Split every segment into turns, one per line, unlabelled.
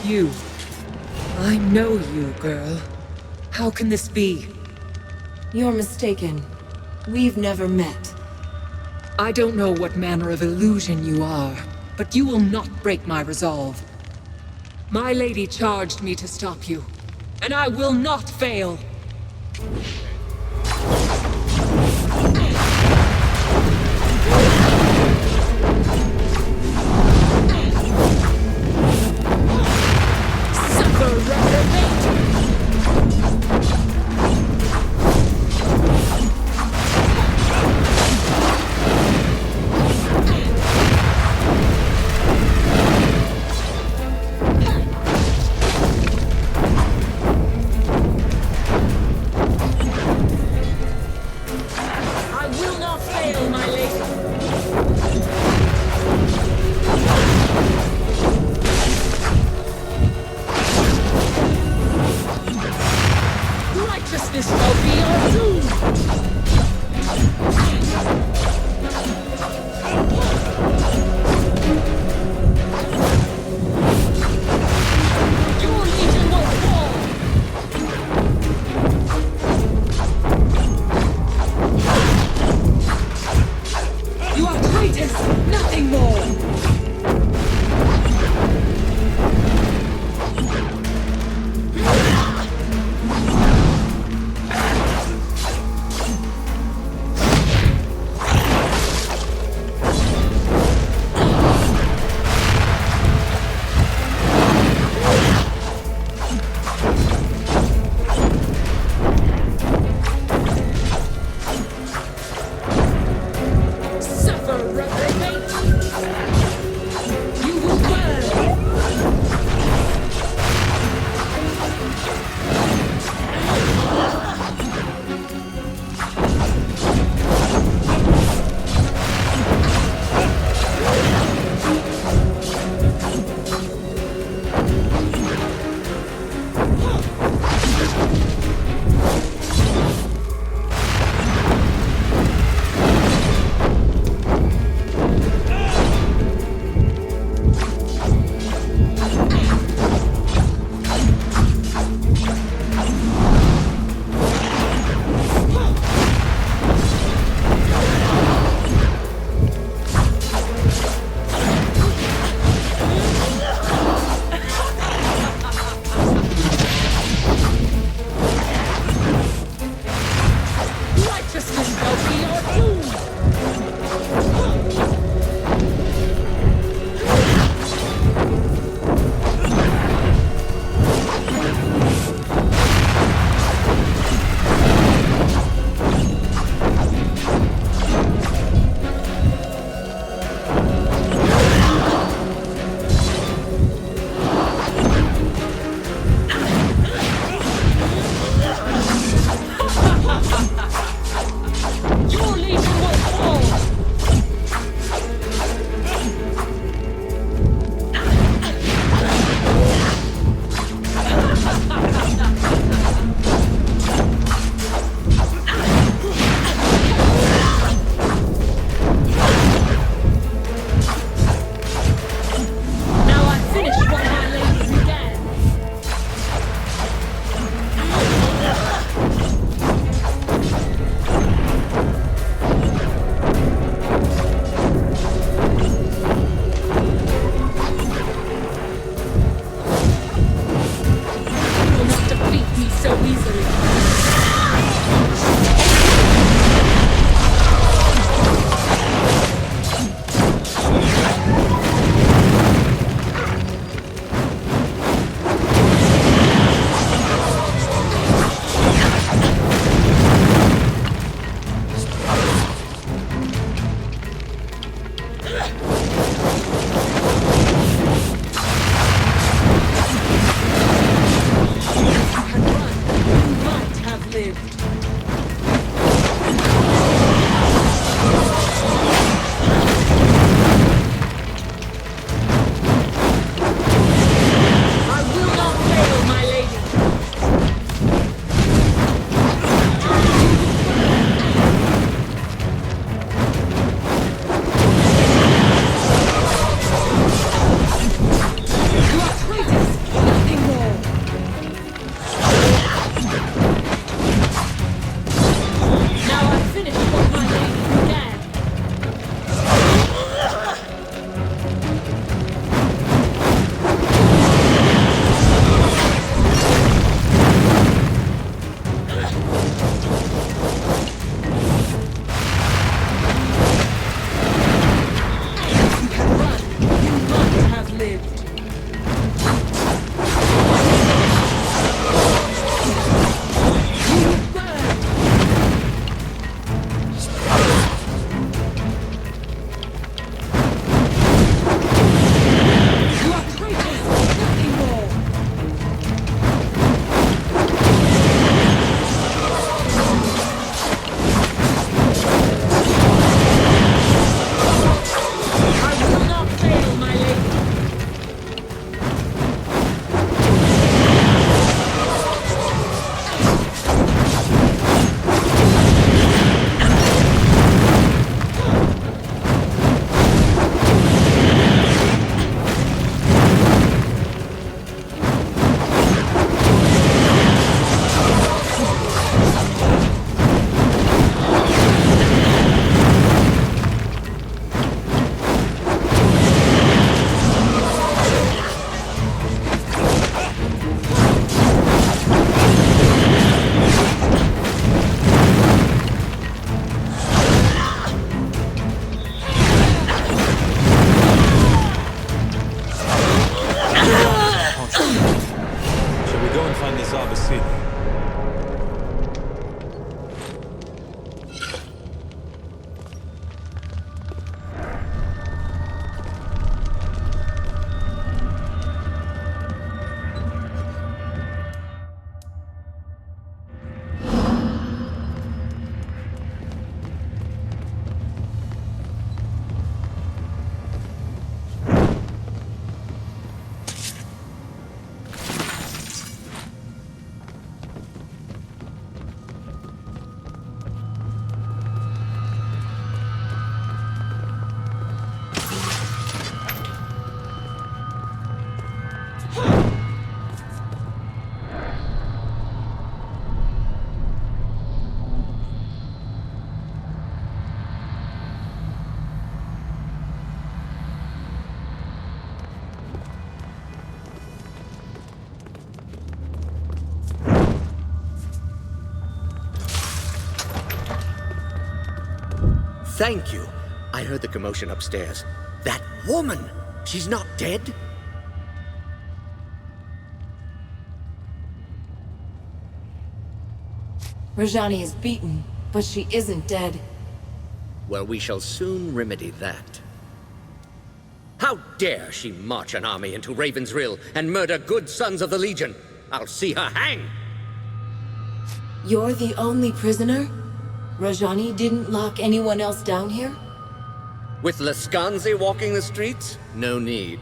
you. I know you, girl. How can this be?
You're mistaken. We've never met.
I don't know what manner of illusion you are, but you will not break my resolve. My lady charged me to stop you, and I will not fail. Suffer, reprobate!
thank you. I heard the commotion upstairs. That woman! She's not dead?
Rajani is beaten, but she isn't dead.
Well, we shall soon remedy that. How dare she march an army into Ravensrill and murder good sons of the Legion? I'll see her hang!
You're the only prisoner? Rajani didn't lock anyone else down here?
With Lascanzi walking the streets? No need.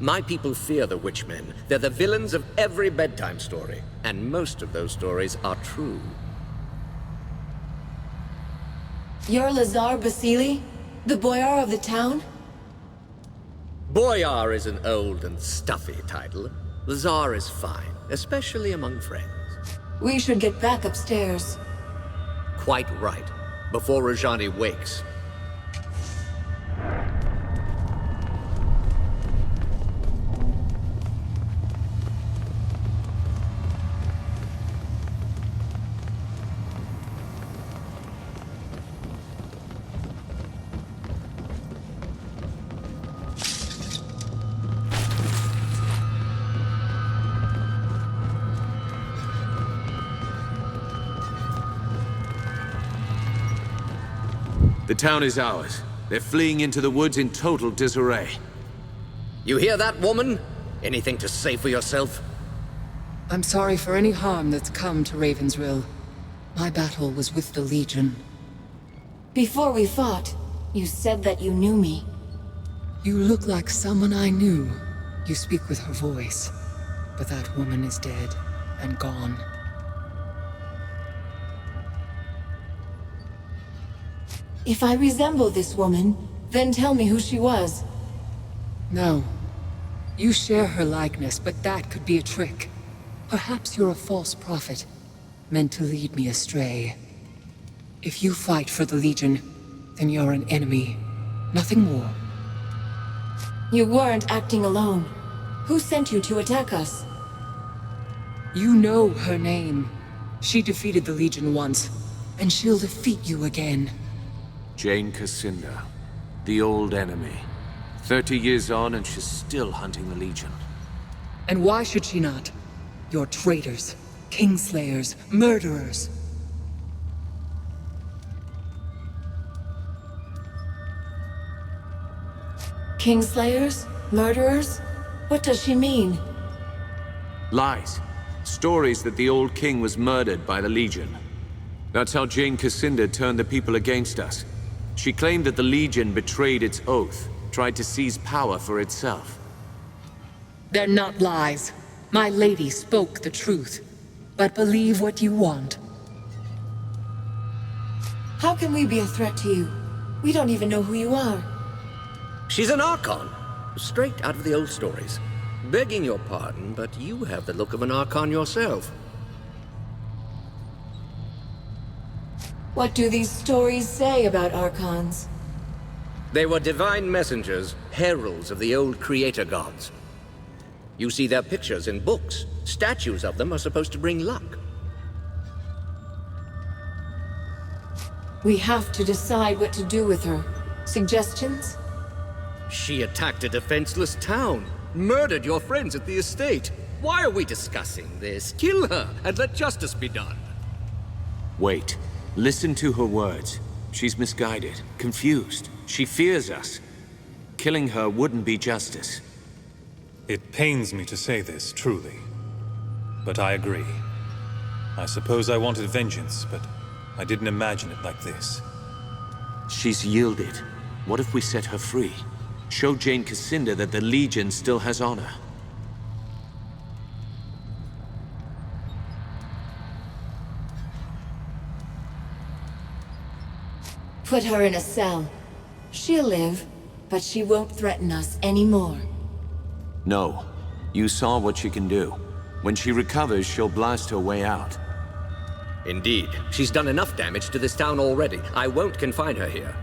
My people fear the Witchmen. They're the villains of every bedtime story. And most of those stories are true.
You're Lazar Basili? The boyar of the town?
Boyar is an old and stuffy title. Lazar is fine, especially among friends.
We should get back upstairs.
Quite right. Before Rajani wakes.
The town is ours. They're fleeing into the woods in total disarray.
You hear that, woman? Anything to say for yourself?
I'm sorry for any harm that's come to Ravensrill. My battle was with the Legion.
Before we fought, you said that you knew me.
You look like someone I knew. You speak with her voice. But that woman is dead and gone.
If I resemble this woman, then tell me who she was.
No. You share her likeness, but that could be a trick. Perhaps you're a false prophet, meant to lead me astray. If you fight for the Legion, then you're an enemy. Nothing more.
You weren't acting alone. Who sent you to attack us?
You know her name. She defeated the Legion once, and she'll defeat you again.
Jane Cassinda, the old enemy. 30 years on and she's still hunting the Legion.
And why should she not? You're traitors, kingslayers, murderers.
Kingslayers? Murderers? What does she mean?
Lies. Stories that the old king was murdered by the Legion. That's how Jane Cassinda turned the people against us. She claimed that the Legion betrayed its oath, tried to seize power for itself.
They're not lies. My lady spoke the truth. But believe what you want.
How can we be a threat to you? We don't even know who you are.
She's an Archon. Straight out of the old stories. Begging your pardon, but you have the look of an Archon yourself.
What do these stories say about Archons?
They were divine messengers, heralds of the old creator gods. You see their pictures in books. Statues of them are supposed to bring luck.
We have to decide what to do with her. Suggestions?
She attacked a defenseless town, murdered your friends at the estate. Why are we discussing this? Kill her and let justice be done.
Wait. Listen to her words. She's misguided, confused. She fears us. Killing her wouldn't be justice.
It pains me to say this, truly. But I agree. I suppose I wanted vengeance, but I didn't imagine it like this.
She's yielded. What if we set her free? Show Jane Cassinda that the Legion still has honor.
Put her in a cell. She'll live, but she won't threaten us anymore.
No. You saw what she can do. When she recovers, she'll blast her way out.
Indeed. She's done enough damage to this town already. I won't confine her here.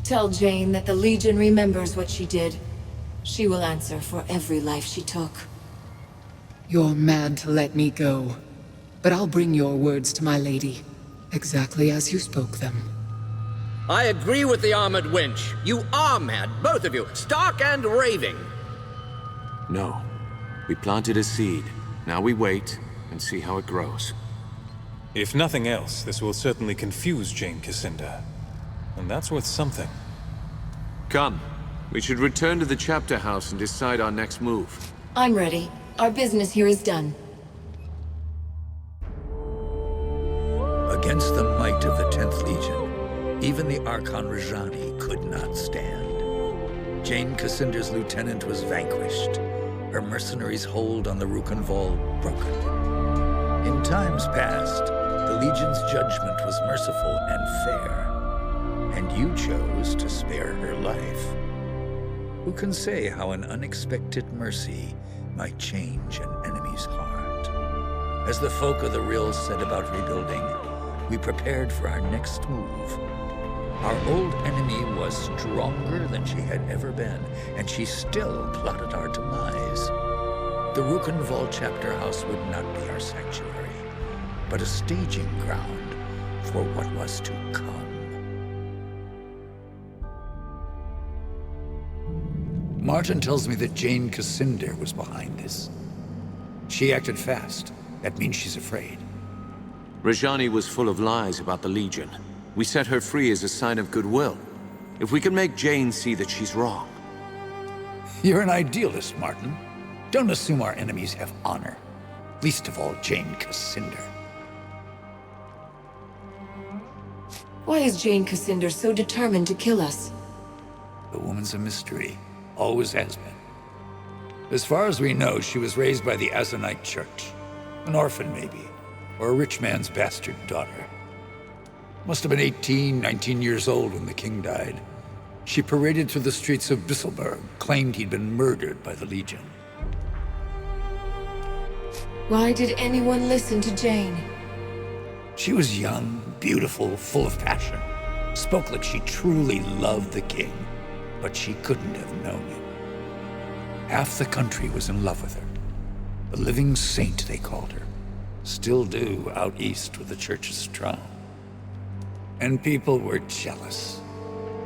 Tell Jane that the Legion remembers what she did. She will answer for every life she took.
You're mad to let me go. but I'll bring your words to my lady, exactly as you spoke them.
I agree with the armored wench. You are mad, both of you, stark and raving.
No. We planted a seed. Now we wait and see how it grows.
If nothing else, this will certainly confuse Jane Cassinda. And that's worth something.
Come. We should return to the chapter house and decide our next move.
I'm ready. Our business here is done.
Against the might of the 10th Legion, even the Archon Rajani could not stand. Jane Cassinder's lieutenant was vanquished, her mercenaries' hold on the Rukenval broken. In times past, the Legion's judgment was merciful and fair, and you chose to spare her life. Who can say how an unexpected mercy might change an enemy's heart? As the folk of the Rills set about rebuilding, we prepared for our next move. Our old enemy was stronger than she had ever been, and she still plotted our demise. The Rukenval chapter house would not be our sanctuary, but a staging ground for what was to come. Martin tells me that Jane Cassinder was behind this. She acted fast. That means she's afraid.
Rajani was full of lies about the Legion. We set her free as a sign of goodwill. If we can make Jane see that she's wrong.
You're an idealist, Martin. Don't assume our enemies have honor. Least of all, Jane Cassinder.
Why is Jane Cassinder so determined to kill us?
The woman's a mystery. Always has been. As far as we know, she was raised by the Azanite Church. An orphan, maybe. Or a rich man's bastard daughter. Must have been 18, 19 years old when the king died. She paraded through the streets of Bisselberg, claimed he'd been murdered by the Legion.
Why did anyone listen to Jane?
She was young, beautiful, full of passion. Spoke like she truly loved the king, but she couldn't have known him. Half the country was in love with her. The living saint, they called her. Still do out east with the church's strong. And people were jealous.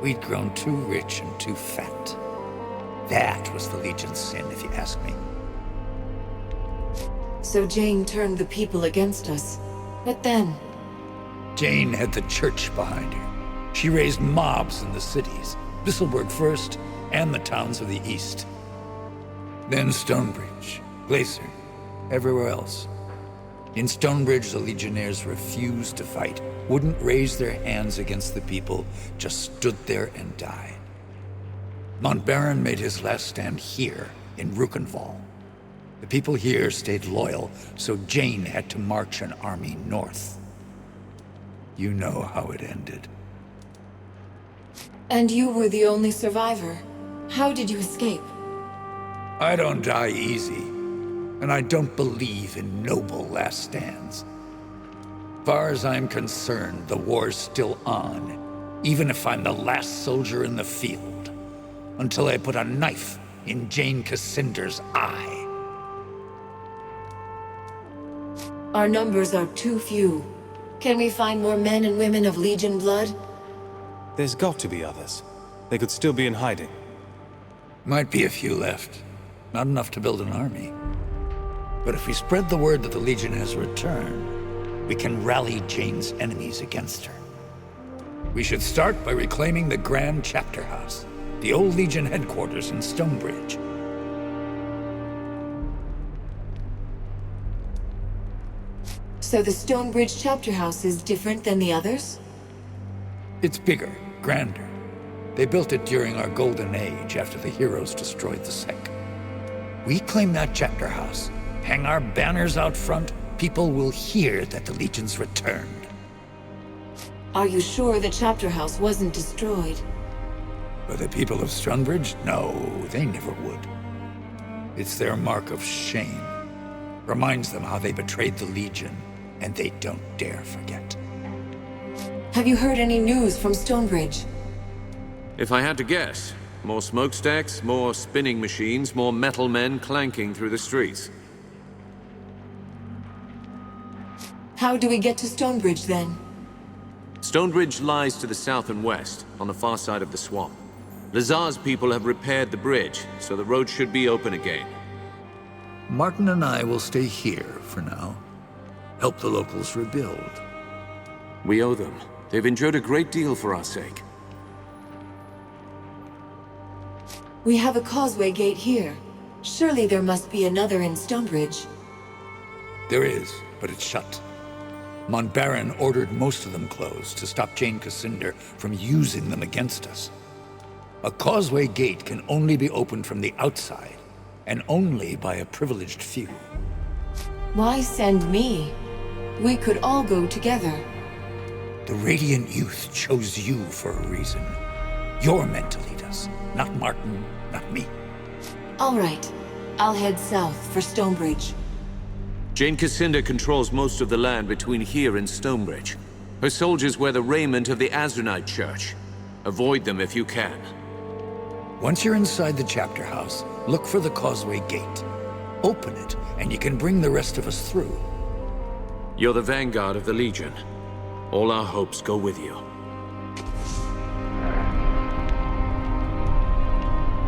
We'd grown too rich and too fat. That was the Legion's sin, if you ask me.
So Jane turned the people against us. But then?
Jane had the church behind her. She raised mobs in the cities, Bisselberg first, and the towns of the east. Then Stonebridge, Glacier, everywhere else. In Stonebridge, the Legionnaires refused to fight, wouldn't raise their hands against the people, just stood there and died. Montbaron made his last stand here, in Rukenval. The people here stayed loyal, so Jane had to march an army north. You know how it ended.
And you were the only survivor. How did you escape?
I don't die easy, and I don't believe in noble last stands. Far as I'm concerned, the war's still on, even if I'm the last soldier in the field, until I put a knife in Jane Cassinder's eye.
Our numbers are too few. Can we find more men and women of Legion blood?
There's got to be others. They could still be in hiding.
Might be a few left. Not enough to build an army. But if we spread the word that the Legion has returned, we can rally Jane's enemies against her. We should start by reclaiming the Grand Chapter House, the old Legion headquarters in Stonebridge.
So the Stonebridge chapter house is different than the others?
It's bigger, grander. They built it during our golden age after the heroes destroyed the Sec. We claim that chapter house, hang our banners out front, people will hear that the Legion's returned.
Are you sure the chapter house wasn't destroyed?
By the people of Stonebridge? No, they never would. It's their mark of shame. Reminds them how they betrayed the Legion, and they don't dare forget.
Have you heard any news from Stonebridge?
If I had to guess, more smokestacks, more spinning machines, more metal men clanking through the streets.
How do we get to Stonebridge, then?
Stonebridge lies to the south and west, on the far side of the swamp. Lazar's people have repaired the bridge, so the road should be open again.
Martin and I will stay here for now. Help the locals rebuild.
We owe them. They've endured a great deal for our sake.
We have a causeway gate here. Surely there must be another in Stonebridge.
There is, but it's shut. Montbaron ordered most of them closed to stop Jane Cassinder from using them against us. A causeway gate can only be opened from the outside, and only by a privileged few.
Why send me? We could all go together.
The Radiant Youth chose you for a reason. You're meant to lead us, not Martin, not me.
All right. I'll head south for Stonebridge.
Jane Cassinder controls most of the land between here and Stonebridge. Her soldiers wear the raiment of the Azranite Church. Avoid them if you can.
Once you're inside the chapter house, look for the causeway gate. Open it, and you can bring the rest of us through.
You're the vanguard of the Legion. All our hopes go with you.